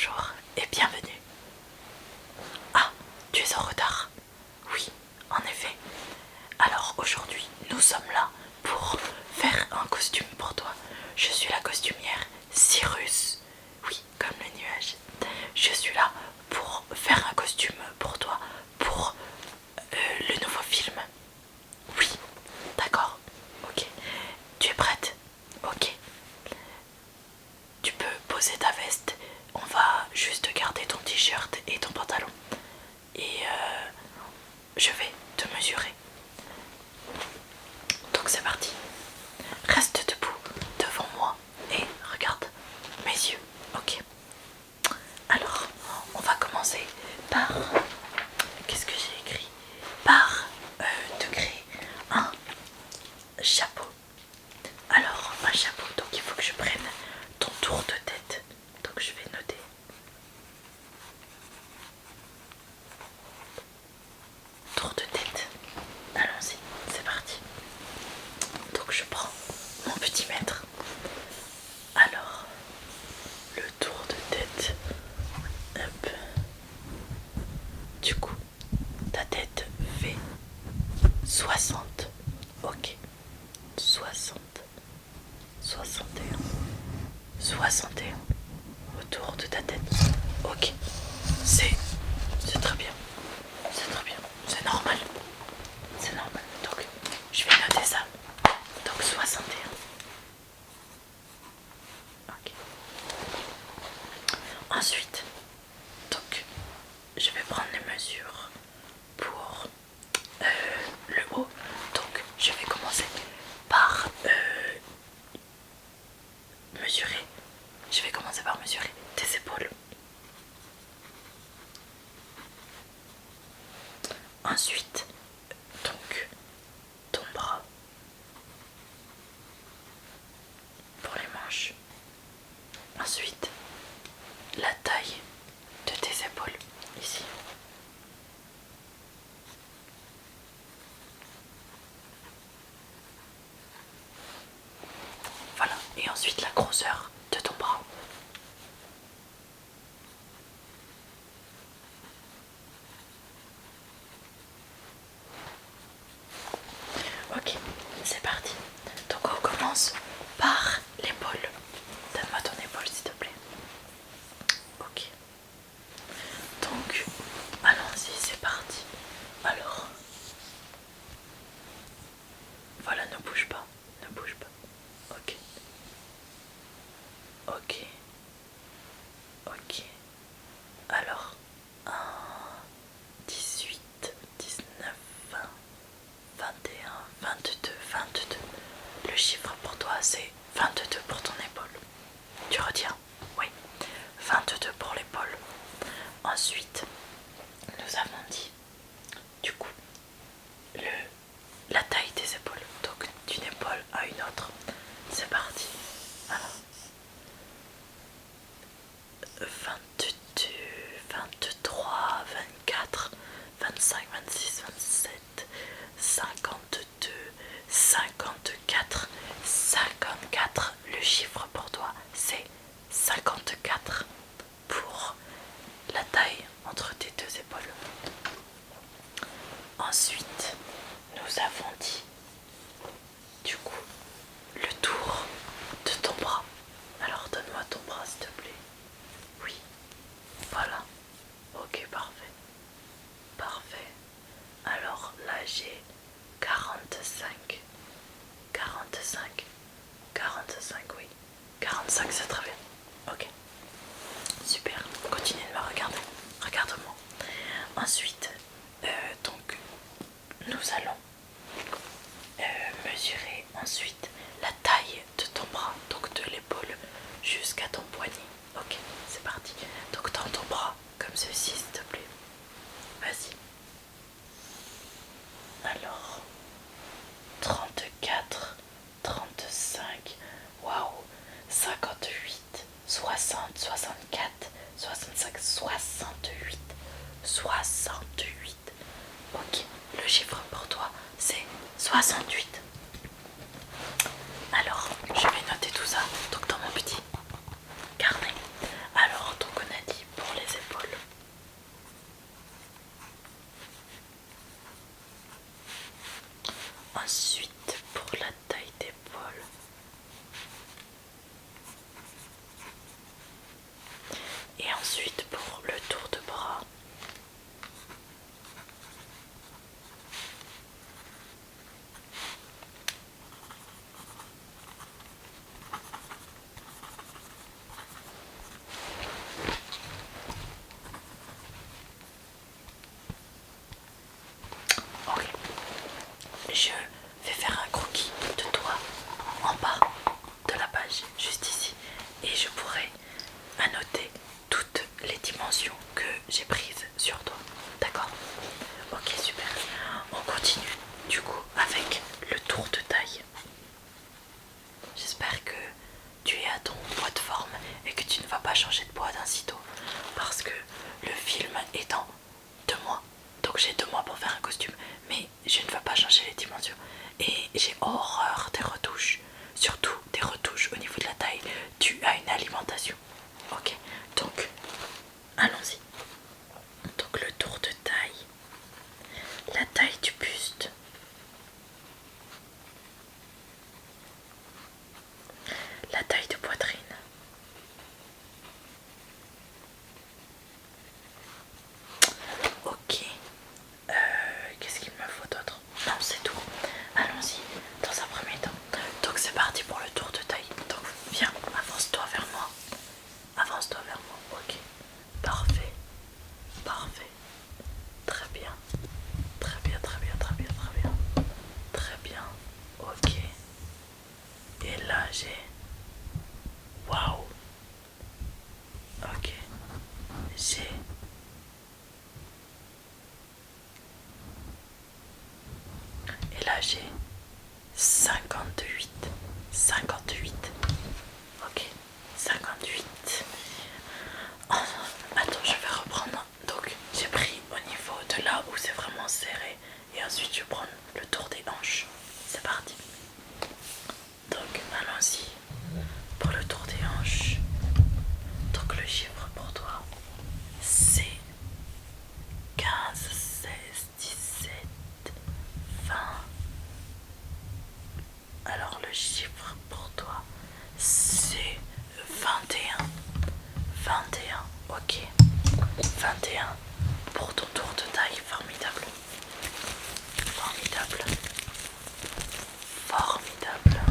bonjour et bienvenue. Ah, tu es en retard? Oui, en effet. Alors aujourd'hui, nous sommes là pour faire un costume pour toi. Je suis la costumière Cyrus. Oui, comme le nuage. Je suis là pour faire un costume pour toi, pour le nouveau film. Oui, d'accord. Ok. Tu es prête? Ok. Tu peux poser ta veste. On va juste garder ton t-shirt et ton pantalon. Et je vais te mesurer. Donc c'est parti. Reste debout devant moi et regarde mes yeux. Ok. Alors, on va commencer par... Qu'est-ce que j'ai écrit? Par te créer un chapeau. Alors, un chapeau, donc il faut que je prenne ton tour de tête. Donc je vais noter. Tour de tête. Allons-y, c'est parti. Donc je prends mon petit mètre. Alors, le tour de tête. Hop. Du coup, ta tête fait 60. Ok. 60. 61. 61. Autour de ta tête. Ok. C'est très bien. C'est très bien. C'est normal. C'est normal. Donc, je vais noter ça. Donc 61. Ok. Ensuite, donc, je vais prendre les mesures pour le haut. Donc, je vais commencer par mesurer. Je vais commencer par mesurer tes épaules. Ensuite, donc, ton bras pour les manches. Ensuite, la taille de tes épaules, ici. Voilà, et ensuite la grosseur de ton bras. Ok, c'est parti. Donc on commence par l'épaule. Donne-moi ton épaule s'il te plaît. Ok. Donc, allons-y, c'est parti. Alors, voilà, ne bouge pas. Ne bouge pas. Ok. Ok. Ok. Alors, 1, 18, 19, 20, 21, 22, 22. Le chiffre pour toi, c'est 22 pour ton épaule. Tu retiens? Oui. 22 pour l'épaule. Ensuite, nous avons dit, du coup, la taille des épaules. Donc, d'une épaule à une autre. C'est parti. Alors, 22, 23, 24, 25, 26, 27, 52, 54, 54. Le chiffre pour toi, c'est 54 pour la taille entre tes deux épaules. Ensuite, nous avons dit, du coup, le tour de ton bras. Alors, donne-moi ton bras, s'il te plaît. Oui, voilà. Ok, parfait. Parfait. Alors là, j'ai 45. 45. 45, oui. 45. Et ensuite pour le tour de bras. Ok, je vais faire un croquis de toi en bas de la page, juste ici, et je pourrai annoter toutes les dimensions que j'ai prises sur toi. D'accord? Ok, super. On continue du coup avec le tour de taille. J'espère que tu es à ton poids de forme et que tu ne vas pas changer de poids d'un sitôt, parce que le film est dans 2 mois. Donc j'ai 2 mois pour faire un costume, mais je ne veux pas changer les dimensions. Et j'ai horreur des retouches, surtout des retouches au niveau de la taille due à une alimentation. Ok, donc allons-y. Donc le tour de taille, la taille du buste, la taille de poitrine, ok. Qu'est-ce qu'il me faut d'autre? Non, c'est tout. Allons-y dans un premier temps. Donc c'est parti pour le tour de taille. Donc viens, avance-toi vers moi. Avance-toi vers moi. Ok. Parfait. Parfait. Très bien. Très bien, très bien, très bien, très bien. Très bien. Ok. Et là j'ai... Waouh. Ok. J'ai... Et là j'ai 58. 58. Ok. 58. Oh, attends, je vais reprendre. Donc j'ai pris au niveau de là où c'est vraiment serré. Et ensuite je prends le tour des hanches. C'est parti. Donc allons-y pour le tour des hanches. Donc le chiffre pour toi c'est 15, 16, 17, 20. Alors le chiffre pour toi c'est 21. 21, ok. 21 pour ton tour de taille, formidable. Formidable. Formidable.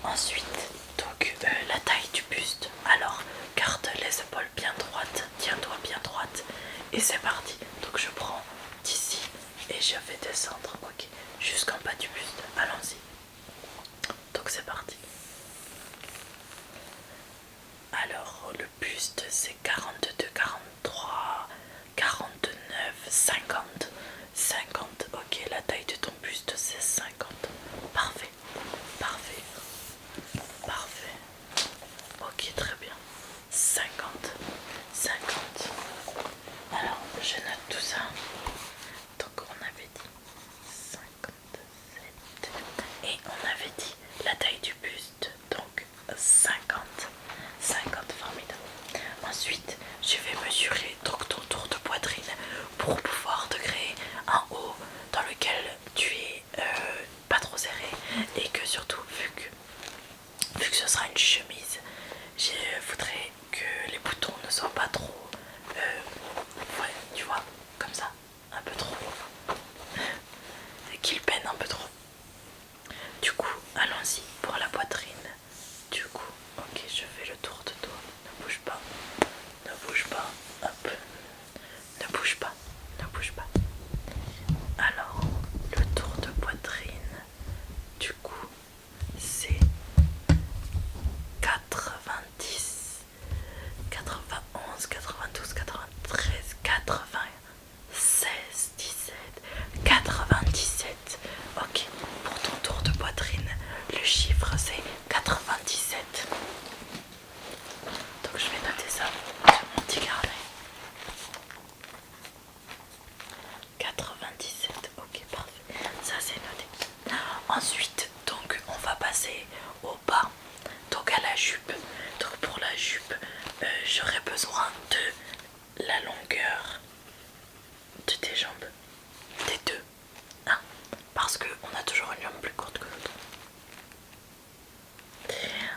Ensuite, donc la taille du buste. Alors, garde les épaules bien droites, tiens-toi bien droite. Et c'est parti. Donc je prends d'ici et je vais descendre, ok, jusqu'en bas du buste. Allons-y. Donc c'est parti. Alors le buste c'est 42, 43, 49, 50, 50. Ok, la taille de ton buste c'est 50. Parfait, parfait, parfait. Ok, très bien. 50, 50. Alors je note tout ça. Donc on avait dit 57 et on avait dit la taille du buste, donc 50. 50, formidable. Ensuite, je vais mesurer donc ton tour de poitrine pour pouvoir te créer un haut dans lequel tu es pas trop serré et que surtout, vu que ce sera une chemise, je voudrais que les boutons ne soient pas trop, ouais, tu vois, comme ça, un peu trop, qu'ils peinent un peu trop. Du coup, allons-y pour la poitrine. Du coup, ok, je fais le tour de toi. Ne bouge pas. Ne bouge pas. Hop. Ne bouge pas. Ne bouge pas. Alors, le tour de poitrine, du coup, c'est 90, 91, 92, 93, 96, 17, 97. Ok, pour ton tour de poitrine, le chiffre c'est 97. Donc je vais noter ça sur mon petit carnet. 97, ok, parfait. Ça c'est noté. Ensuite, donc on va passer au bas, donc à la jupe. Donc pour la jupe, j'aurai besoin de la longueur de tes jambes, des deux, hein, parce qu'on a toujours une jambe plus courte que l'autre.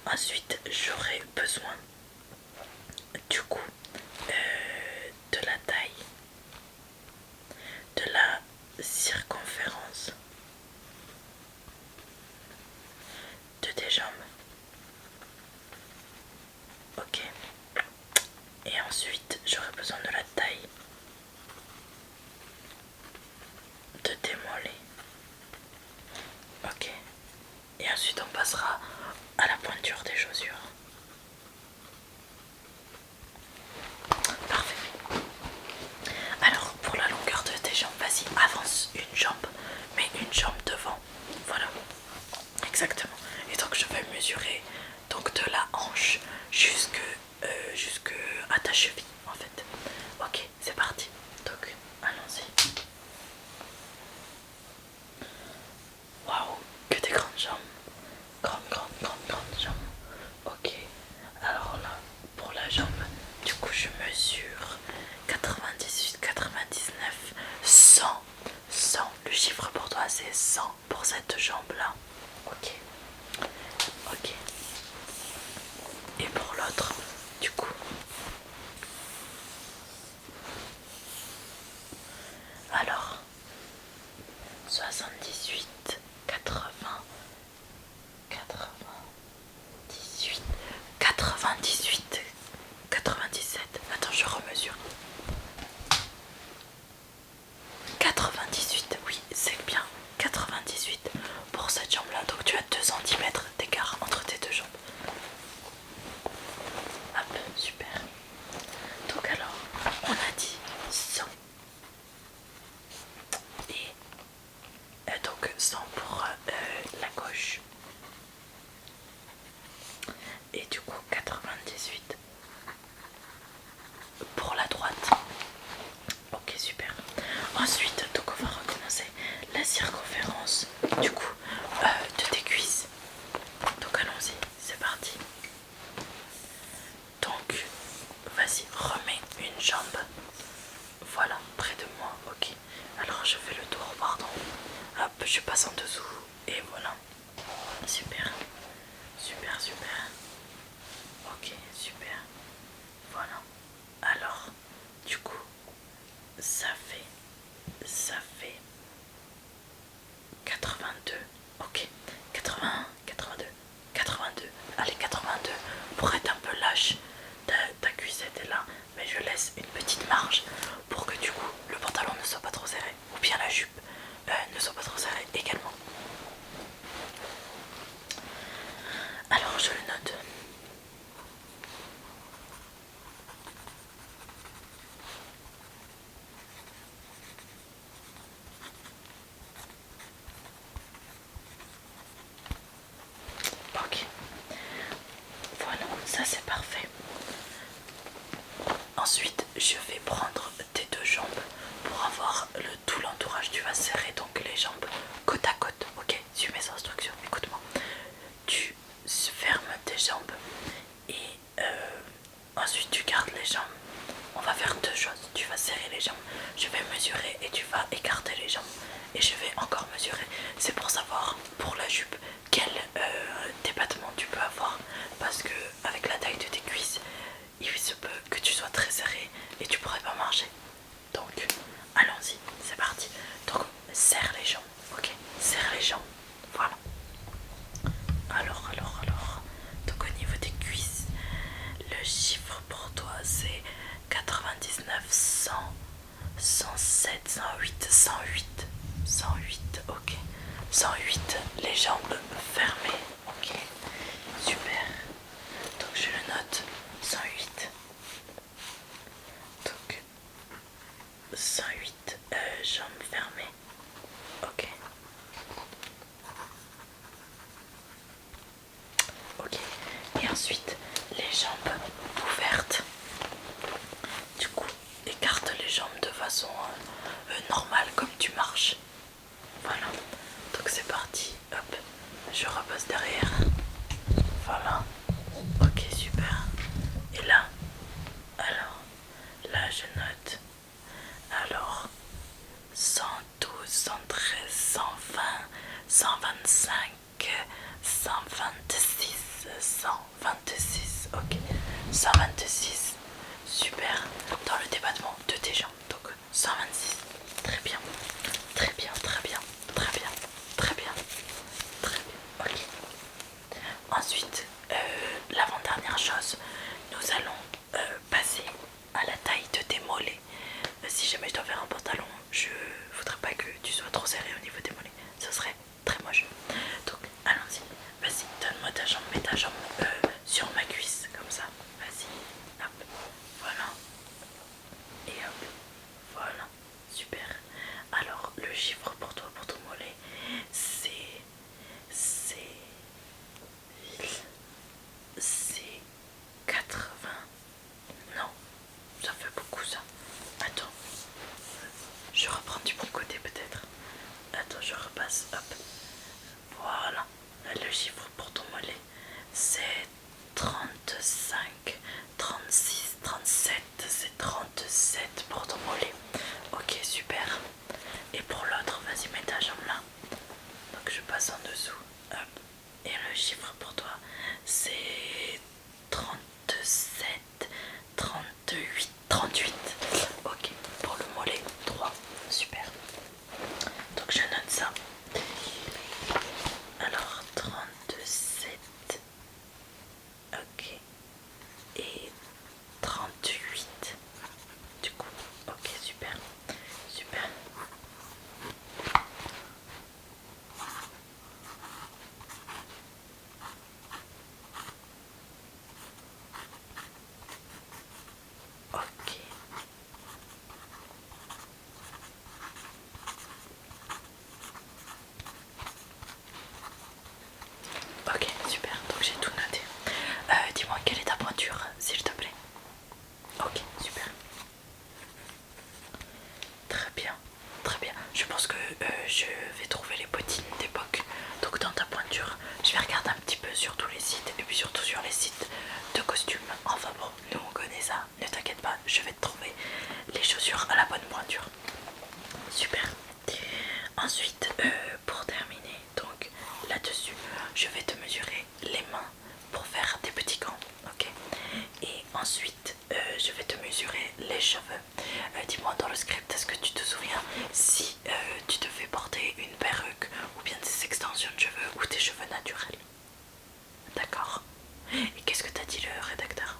Ensuite, j'aurai besoin cheville en fait. Ok, c'est parti. Donc, allons-y. Waouh, que des grandes jambes. Grandes jambes. Ok, alors là, pour la jambe, du coup, je mesure 98, 99, 100. 100. Le chiffre pour toi, c'est 100 pour cette jambe-là. Ok. Ok. Et pour l'autre, du coup. Alors, 78, 80, 98, 98, 97. Attends, je remesure. 98, oui, c'est bien. 98 pour cette jambe-là. Donc tu as 2 cm d'écart entre tes deux jambes. Hop, super. Donc alors, on a dit 100. Et donc 100 pour la gauche. Et du coup 98 pour la droite. Ok, super. Ensuite, donc on va recommencer la circonférence du coup de tes cuisses. Donc allons-y, c'est parti. Donc vas-y, remets une jambe. Voilà, près de moi, ok. Alors je fais le tour, pardon. Hop, je passe en dessous. Et voilà. Super. Super, super. Ok, super. Voilà. Alors, du coup, ça fait 82. Ok. 81, 82. 82. Allez, 82. Pour être un peu lâche, ta cuissette est là. Mais je laisse une petite marge pour que du coup, le pantalon ne soit pas trop serré. Ou bien la jupe ne soit pas trop serrée également. Alors, je le note. Ok. Voilà, ça c'est parfait. Ensuite, je vais prendre tes deux jambes pour avoir tout l'entourage. Tu vas serrer donc les jambes côte à côte. Ok, suis mes instructions, écoute-moi. Tu fermes tes jambes et ensuite tu gardes les jambes. On va faire deux choses. Tu vas serrer les jambes, je vais mesurer et tu vas écarter les jambes. Et je vais encore mesurer. C'est pour savoir pour la jupe quel débattement tu peux avoir. Parce que avec la taille de tes cuisses, il se peut que tu sois très serré et tu pourrais pas marcher. Donc allons-y, c'est parti. Donc serre les jambes, ok? Serre les jambes, voilà. Alors. Donc au niveau des cuisses, le chiffre pour toi c'est 99, 100, 107, 108, 108, 108, ok. 108, les jambes fermées, ok. Super. Donc je le note, 108. Donc 108 jambes fermées. Ok. Ok. Et ensuite les jambes ouvertes. Du coup, écarte les jambes de façon normale comme tu marches. Voilà. Donc c'est parti. Hop. Je repasse derrière. Voilà. Ok, super. Et là, alors, là je note. Alors, 112, 113, 120, 125, 126, 126, ok, 126, super, dans le débattement de tes jambes, donc 126, très bien, très bien, très bien, très bien, très bien, très bien, ok. Ensuite, l'avant-dernière chose, nous allons passer à la taille de tes mollets. Si jamais je dois faire un pantalon, je voudrais pas que tu sois trop serré au niveau des mollets, ce serait très moche. Donc allons-y, vas-y, donne-moi ta jambe, mets ta jambe sur ma cuisse, comme ça, vas-y, hop, voilà, et hop, voilà, super. Alors le chiffre pour toi, pour ton mollet, c'est 80, ensuite, je vais te mesurer les cheveux. Dis-moi dans le script, est-ce que tu te souviens si tu devais porter une perruque ou bien des extensions de cheveux ou des cheveux naturels? D'accord. Et qu'est-ce que t'as dit le rédacteur?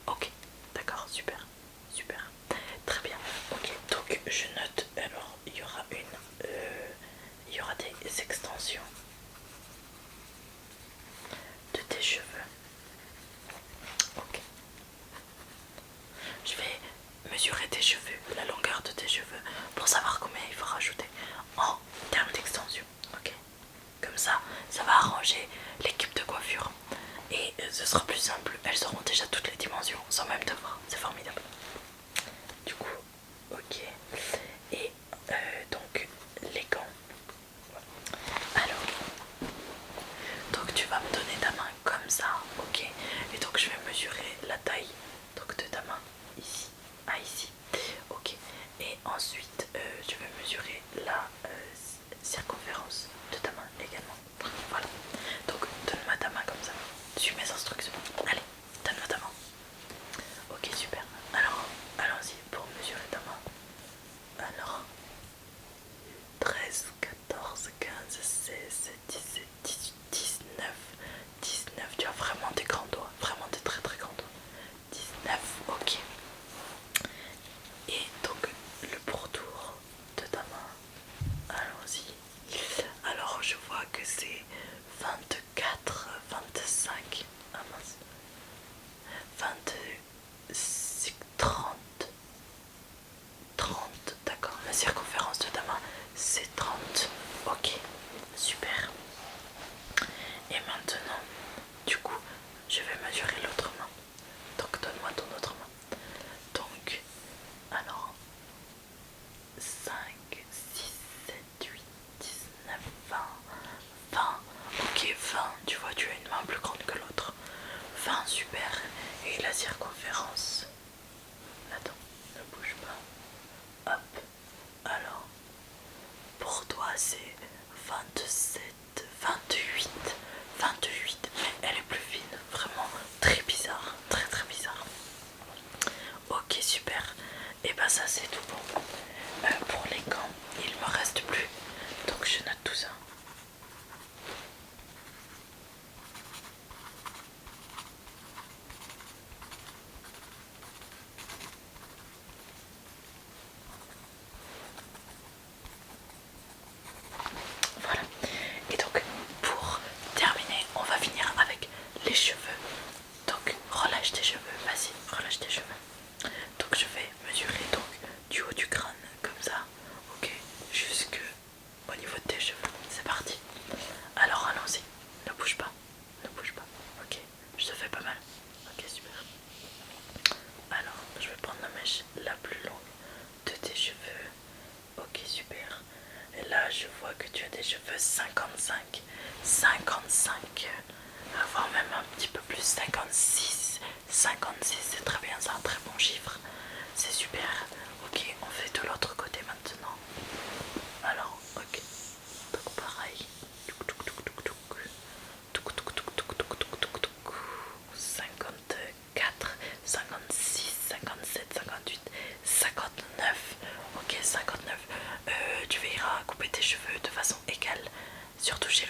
Ok, d'accord, super, super, très bien. Ok, donc je note. Alors, il y aura des extensions de tes cheveux. Ok. Je vais mesurer tes cheveux, la longueur de tes cheveux, pour savoir combien il faut rajouter en termes d'extension. Ok. Comme ça va arranger l'équipe de coiffure et ce sera plus simple. Elles auront déjà toutes les dimensions sans même devoir. C'est formidable. Du coup, ok. Et donc les gants. Alors, donc tu vas me donner ta main comme ça, ok. Et donc je vais mesurer la taille donc de ta main ici à ici, ok. Et ensuite je vais mesurer la circonférence de ta main également. Voilà. Donc donne-moi ta main comme ça. Suis mes instructions. Allez, donne-moi ta main. Ok, super. Alors, allons-y pour mesurer ta main. Alors, 13, 14, 15, 16, 17, 18, 19, 19. Tu as vraiment des grands doigts, vraiment des très très grands doigts. 19, ok. Et donc le pourtour de ta main, allons-y. Alors je vois que c'est 24, 25, ah mince, 26, 30, 30, d'accord. La circonférence de ta main c'est 30, ok, super. Et maintenant, du coup, je vais mesurer l'autre main. Donc donne-moi ton autre main. Donc, alors, 5, 6, 7, 8, 19, 20, 20. Ok, 20. Tu vois, tu as une main plus grande que l'autre. 20, super. Et la circonférence. Attends, ne bouge pas. Hop. Alors, pour toi, c'est 27, 28, 28. Mais elle est plus fine. Vraiment très bizarre. Très très bizarre. Ok, super. Et bah ça c'est tout bon. Pour les gants, il me reste plus. Donc je note tout ça. Voilà. Et donc pour terminer, on va finir avec les cheveux. Donc relâche tes cheveux. Vas-y, relâche tes cheveux. Donc je vais mesurer donc du haut du crâne comme ça. Ok, jusque au niveau de tes cheveux. C'est parti. Alors allons-y. Ne bouge pas. Ne bouge pas. Ok, je te fais pas mal. Ok, super. Alors, je vais prendre la mèche la plus longue de tes cheveux. Ok, super. Et là, je vois que tu as des cheveux 55. 55. Voire même un petit peu plus. 56. 56, c'est très bien, c'est un très bon chiffre. C'est super. Ok, on fait de l'autre côté maintenant. Alors, ok. Donc pareil. 54, 56, 57, 58, 59. Ok, 59. Tu veilleras à couper tes cheveux de façon égale. Surtout chez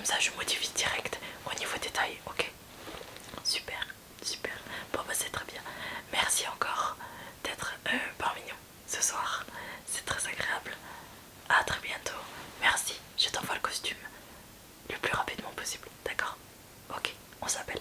comme ça je modifie direct au niveau détail, ok? Super, super. Bon bah c'est très bien. Merci encore d'être parmi nous ce soir. C'est très agréable. À très bientôt. Merci. Je t'envoie le costume le plus rapidement possible. D'accord? Ok, on s'appelle.